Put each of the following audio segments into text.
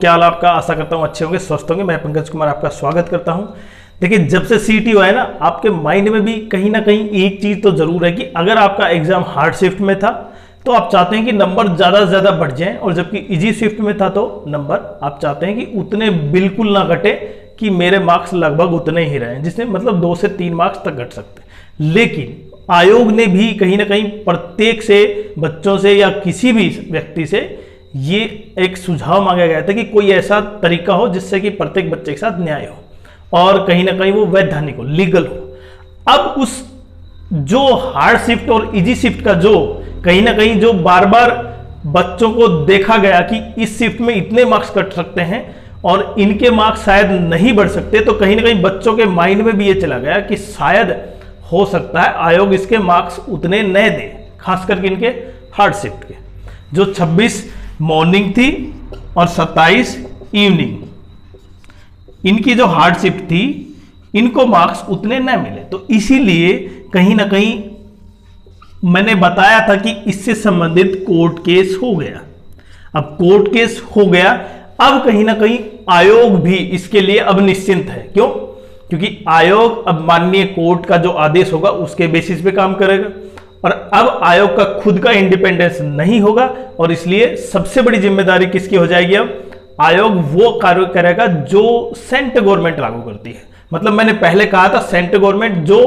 क्या हाल आपका। आशा करता हूँ अच्छे होंगे, स्वस्थ होंगे। मैं पंकज कुमार आपका स्वागत करता हूँ। देखिए, जब से सीटी हुआ है ना, आपके माइंड में भी कहीं ना कहीं एक चीज तो जरूर है कि अगर आपका एग्जाम हार्ड शिफ्ट में था तो आप चाहते हैं कि नंबर ज्यादा से ज्यादा बढ़ जाएं, और जबकि इजी शिफ्ट में था तो नंबर आप चाहते हैं कि उतने बिल्कुल ना घटे कि मेरे मार्क्स लगभग उतने ही रहे, जिसमें मतलब 2 से 3 मार्क्स तक घट सकते हैं। लेकिन आयोग ने भी कहीं ना कहीं प्रत्येक से बच्चों से या किसी भी व्यक्ति से ये एक सुझाव मांगा गया था कि कोई ऐसा तरीका हो जिससे कि प्रत्येक बच्चे के साथ न्याय हो और कहीं ना कहीं वो वैधानिक हो, लीगल हो। अब उस जो हार्ड शिफ्ट और इजी शिफ्ट का जो कहीं ना कहीं जो बार बार बच्चों को देखा गया कि इस शिफ्ट में इतने मार्क्स कट सकते हैं और इनके मार्क्स शायद नहीं बढ़ सकते, तो कहीं ना कहीं बच्चों के माइंड में भी ये चला गया कि शायद हो सकता है आयोग इसके मार्क्स उतने न दे, खास करके इनके हार्ड शिफ्ट के। जो 26 मॉर्निंग थी और 27 इवनिंग, इनकी जो हार्ड शिफ्ट थी, इनको मार्क्स उतने न मिले। तो इसीलिए कहीं ना कहीं मैंने बताया था कि इससे संबंधित कोर्ट केस हो गया। अब कोर्ट केस हो गया, अब कहीं ना कहीं आयोग भी इसके लिए अब निश्चिंत है। क्यों? क्योंकि आयोग अब माननीय कोर्ट का जो आदेश होगा उसके बेसिस पे काम करेगा, और अब आयोग का खुद का इंडिपेंडेंस नहीं होगा, और इसलिए सबसे बड़ी जिम्मेदारी किसकी हो जाएगी? अब आयोग वो कार्य करेगा जो सेंट्रल गवर्नमेंट लागू करती है। मतलब मैंने पहले कहा था सेंट्रल गवर्नमेंट जो,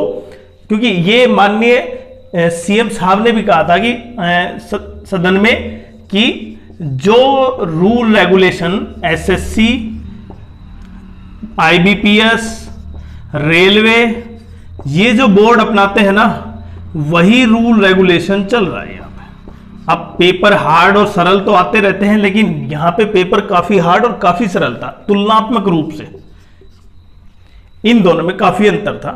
क्योंकि ये माननीय सीएम साहब ने भी कहा था कि सदन में कि जो rule regulation SSC, IBPS, railway, ये जो बोर्ड अपनाते हैं ना, वही रूल रेगुलेशन चल रहा है यहाँ पे। अब पेपर हार्ड और सरल तो आते रहते हैं, लेकिन यहां पे पेपर काफी हार्ड और काफी सरल था तुलनात्मक रूप से, इन दोनों में काफी अंतर था।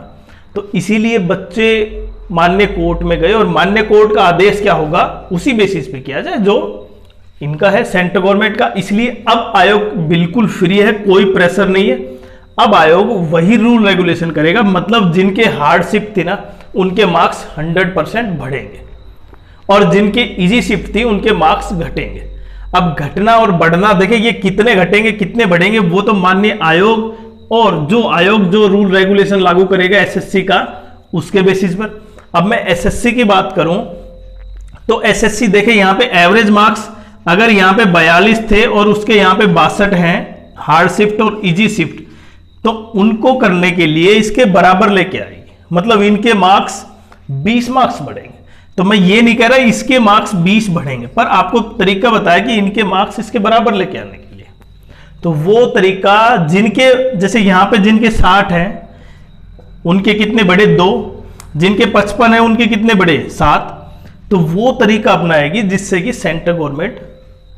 तो इसीलिए बच्चे मान्य कोर्ट में गए, और मान्य कोर्ट का आदेश क्या होगा उसी बेसिस पे किया जाए जो इनका है सेंट्रल गवर्नमेंट का। इसलिए अब आयोग बिल्कुल फ्री है, कोई प्रेशर नहीं है। अब आयोग वही रूल रेगुलेशन करेगा, मतलब जिनके हार्ड शिफ्ट थी ना उनके मार्क्स 100% बढ़ेंगे, और जिनके इजी शिफ्ट थी उनके मार्क्स घटेंगे। अब घटना और बढ़ना देखिए, ये कितने घटेंगे कितने बढ़ेंगे वो तो माननीय आयोग, और जो आयोग जो रूल रेगुलेशन लागू करेगा एसएससी का, उसके बेसिस पर। अब मैं एसएससी की बात करूं तो एसएससी देखिए, यहां पे एवरेज मार्क्स अगर यहां पे 42 थे और उसके यहां पे 62 हैं हार्ड शिफ्ट और इजी शिफ्ट, तो उनको करने के लिए इसके बराबर लेके आएगी, मतलब इनके मार्क्स 20 मार्क्स बढ़ेंगे। तो मैं ये नहीं कह रहा इसके मार्क्स 20 बढ़ेंगे, पर आपको तरीका बताया कि इनके मार्क्स इसके बराबर लेके आने के लिए। तो वो तरीका जिनके, जैसे यहां पे जिनके 60 हैं उनके कितने बड़े? 2। जिनके 55 है उनके कितने बड़े? 7। तो वो तरीका अपनाएगी जिससे कि सेंट्रल गवर्नमेंट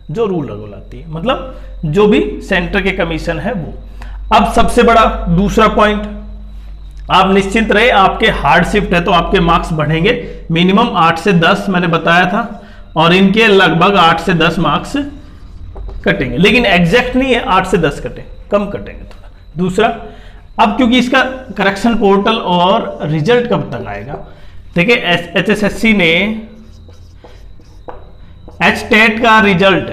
जो रूल लगाती है, मतलब जो भी सेंटर के कमीशन है वो। अब सबसे बड़ा दूसरा पॉइंट, आप निश्चिंत रहे, आपके हार्ड शिफ्ट है तो आपके मार्क्स बढ़ेंगे मिनिमम 8 से 10 मैंने बताया था, और इनके लगभग 8 से 10 मार्क्स कटेंगे, लेकिन एग्जैक्ट नहीं है 8 से 10 कटे, कम कटेंगे थोड़ा। दूसरा, अब क्योंकि इसका करेक्शन पोर्टल और रिजल्ट कब तक आएगा? देखिए, एचएसएससी ने एचटेट का रिजल्ट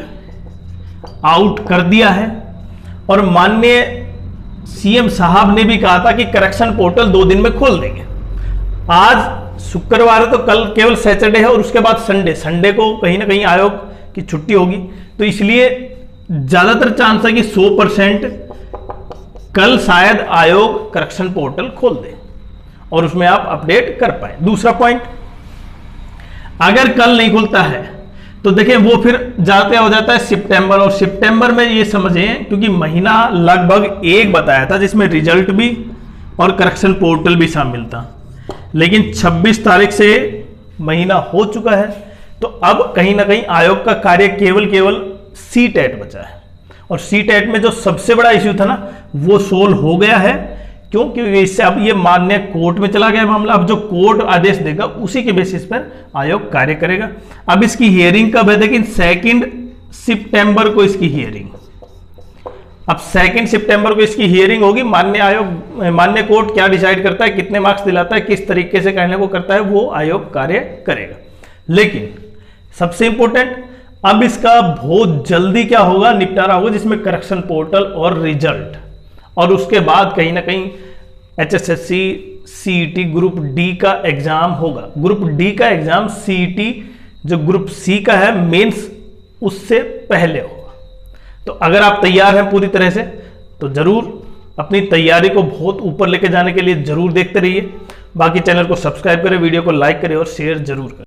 आउट कर दिया है, और माननीय सीएम साहब ने भी कहा था कि करेक्शन पोर्टल 2 दिन में खोल देंगे। आज शुक्रवार है तो कल केवल सैटरडे है, और उसके बाद संडे को कहीं ना कहीं आयोग की छुट्टी होगी। तो इसलिए ज्यादातर चांस है कि 100% कल शायद आयोग करेक्शन पोर्टल खोल दे और उसमें आप अपडेट कर पाए। दूसरा पॉइंट, अगर कल नहीं खुलता है तो देखिए वो फिर जाते हो जाता है सितंबर, और सितंबर में ये समझें, क्योंकि महीना लगभग 1 बताया था जिसमें रिजल्ट भी और करेक्शन पोर्टल भी शामिल था, लेकिन 26 तारीख से महीना हो चुका है। तो अब कहीं ना कहीं आयोग का कार्य केवल सीटेट बचा है, और सीटेट में जो सबसे बड़ा इश्यू था ना वो सोल्व हो गया है। क्यों? क्योंकि इससे अब ये मान्य कोर्ट में चला गया मामला। अब जो कोर्ट आदेश देगा उसी के बेसिस पर आयोग कार्य करेगा। अब इसकी हियरिंग कब है? लेकिन 2 सितंबर को इसकी हियरिंग, अब 2 सितंबर को इसकी हियरिंग होगी। मान्य कोर्ट क्या डिसाइड करता है, कितने मार्क्स दिलाता है, किस तरीके से कहने को करता है, वो आयोग कार्य करेगा। लेकिन सबसे इंपॉर्टेंट, अब इसका बहुत जल्दी क्या होगा, निपटारा होगा, जिसमें करेक्शन पोर्टल और रिजल्ट, और उसके बाद कहीं ना कहीं HSSC CET ग्रुप डी का एग्जाम होगा। ग्रुप डी का एग्जाम CET जो ग्रुप सी का है मेंस, उससे पहले होगा। तो अगर आप तैयार हैं पूरी तरह से, तो जरूर अपनी तैयारी को बहुत ऊपर लेके जाने के लिए जरूर देखते रहिए। बाकी चैनल को सब्सक्राइब करें, वीडियो को लाइक करें और शेयर जरूर करें।